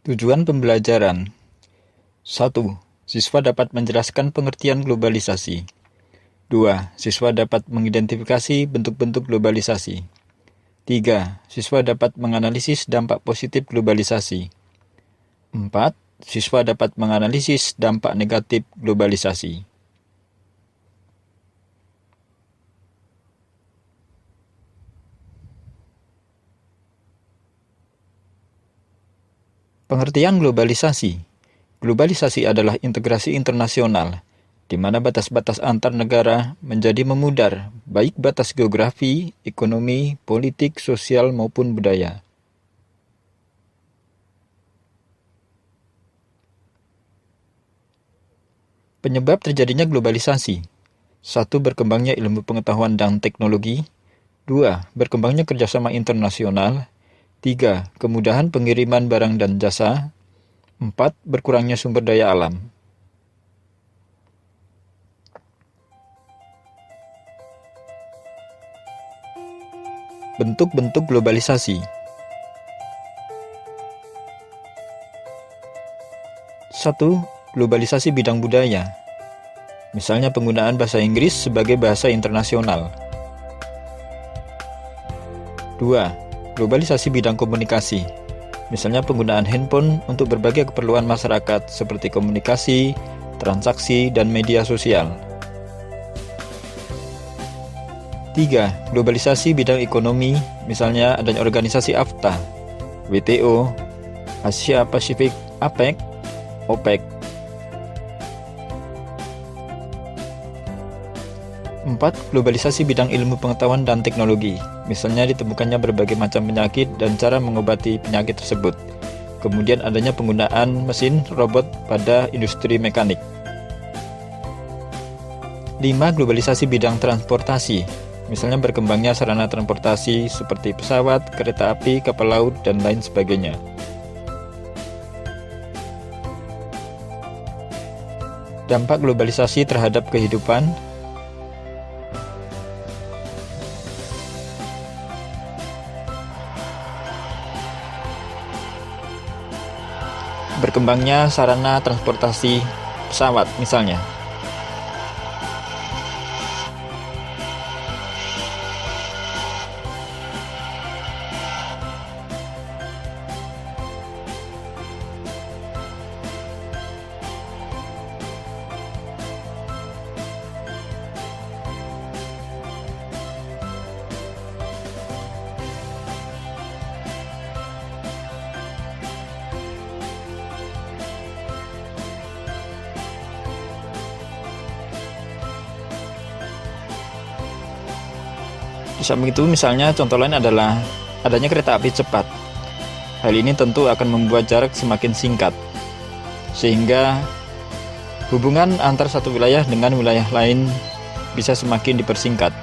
Tujuan pembelajaran. 1. Siswa dapat menjelaskan pengertian globalisasi. 2. Siswa dapat mengidentifikasi bentuk-bentuk globalisasi. 3. Siswa dapat menganalisis dampak positif globalisasi. 4. Siswa dapat menganalisis dampak negatif globalisasi. Pengertian globalisasi. Globalisasi adalah integrasi internasional, di mana batas-batas antar negara menjadi memudar, baik batas geografi, ekonomi, politik, sosial, maupun budaya. Penyebab terjadinya globalisasi. 1. Berkembangnya ilmu pengetahuan dan teknologi. 2. Berkembangnya kerjasama internasional. 3. Kemudahan pengiriman barang dan jasa. 4. Berkurangnya sumber daya alam. Bentuk-bentuk globalisasi. 1. Globalisasi bidang budaya. Misalnya penggunaan bahasa Inggris sebagai bahasa internasional. 2. Globalisasi bidang komunikasi. Misalnya penggunaan handphone untuk berbagai keperluan masyarakat seperti komunikasi, transaksi, dan media sosial. 3. Globalisasi bidang ekonomi, misalnya adanya organisasi AFTA, WTO, Asia Pasifik, APEC, OPEC. 4. Globalisasi bidang ilmu pengetahuan dan teknologi, misalnya ditemukannya berbagai macam penyakit dan cara mengobati penyakit tersebut. Kemudian adanya penggunaan mesin robot pada industri mekanik. 5. Globalisasi bidang transportasi, misalnya berkembangnya sarana transportasi seperti pesawat, kereta api, kapal laut, dan lain sebagainya. Dampak globalisasi terhadap kehidupan. Berkembangnya sarana transportasi pesawat misalnya. Di samping itu misalnya contoh lain adalah adanya kereta api cepat. Hal ini tentu akan membuat jarak semakin singkat, sehingga hubungan antar satu wilayah dengan wilayah lain bisa semakin dipersingkat.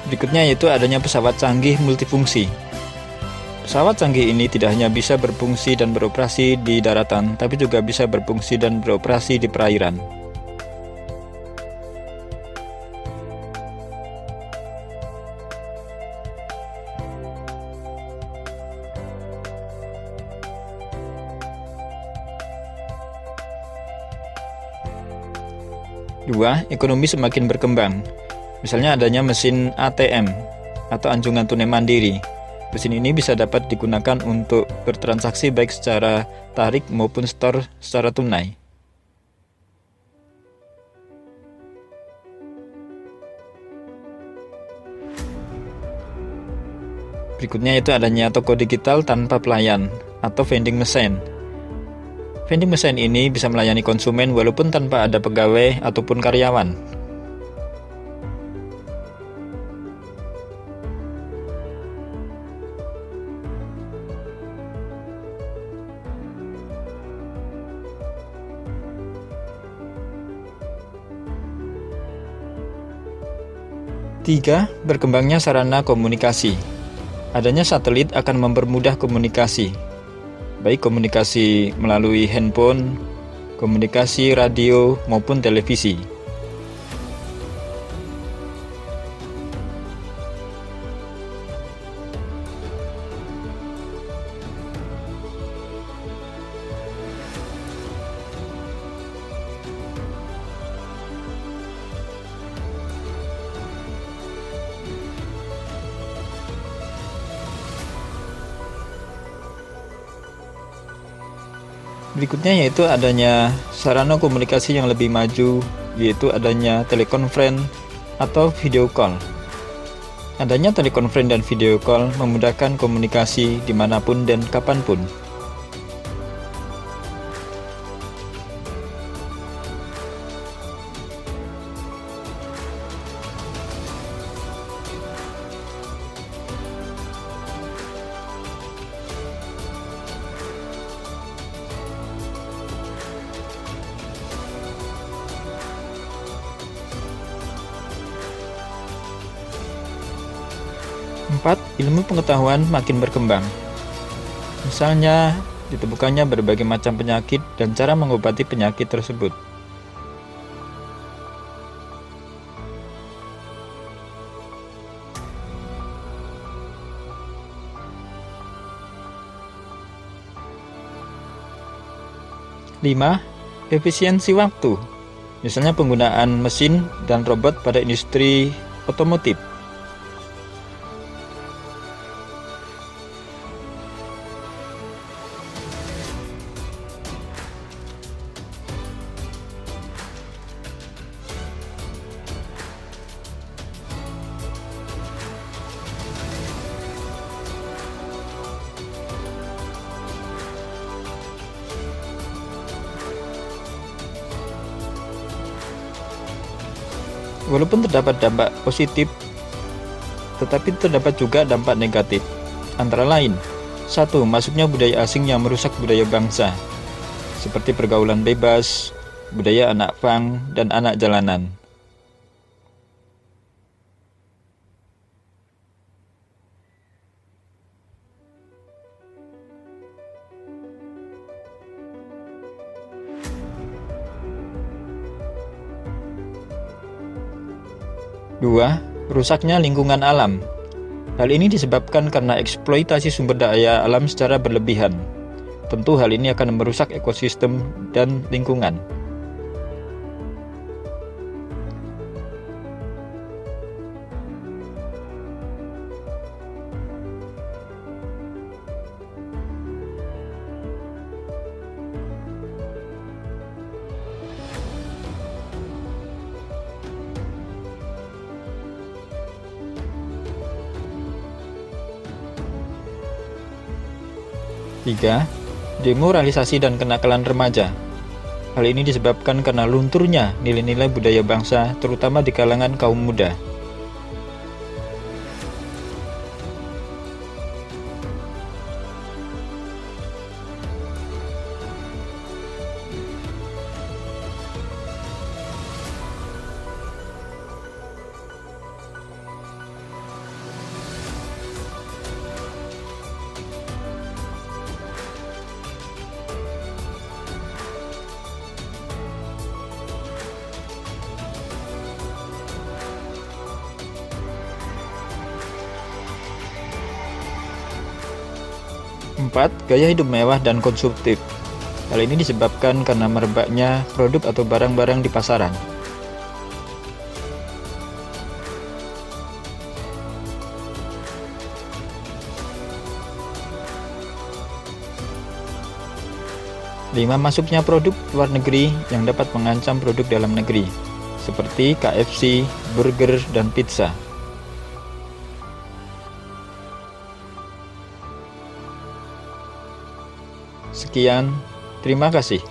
Berikutnya yaitu adanya pesawat canggih multifungsi. Pesawat canggih ini tidak hanya bisa berfungsi dan beroperasi di daratan, tapi juga bisa berfungsi dan beroperasi di perairan. Dua, ekonomi semakin berkembang. Misalnya adanya mesin ATM atau anjungan tunai mandiri. Mesin ini bisa dapat digunakan untuk bertransaksi baik secara tarik maupun setor secara tunai. Berikutnya itu adanya toko digital tanpa pelayan atau vending machine. Vending machine ini bisa melayani konsumen walaupun tanpa ada pegawai ataupun karyawan. 3. Berkembangnya sarana komunikasi. Adanya satelit akan mempermudah komunikasi, baik komunikasi melalui handphone, komunikasi radio, maupun televisi. Berikutnya yaitu adanya sarana komunikasi yang lebih maju, yaitu adanya telekonferensi atau video call. Adanya telekonferensi dan video call memudahkan komunikasi dimanapun dan kapanpun. Empat, ilmu pengetahuan makin berkembang. Misalnya, ditemukannya berbagai macam penyakit dan cara mengobati penyakit tersebut. Lima, efisiensi waktu. Misalnya penggunaan mesin dan robot pada industri otomotif. 5. Walaupun terdapat dampak positif, tetapi terdapat juga dampak negatif. Antara lain, 1. Masuknya budaya asing yang merusak budaya bangsa, seperti pergaulan bebas, budaya anak pang, dan anak jalanan. 2. Rusaknya lingkungan alam. Hal ini disebabkan karena eksploitasi sumber daya alam secara berlebihan. Tentu hal ini akan merusak ekosistem dan lingkungan. 3. Demoralisasi dan kenakalan remaja. Hal ini disebabkan karena lunturnya nilai-nilai budaya bangsa, terutama di kalangan kaum muda. 4. Gaya hidup mewah dan konsumtif. Hal ini disebabkan karena merebaknya produk atau barang-barang di pasaran. 5. Masuknya produk luar negeri yang dapat mengancam produk dalam negeri, seperti KFC, burger, dan pizza. Sekian, terima kasih.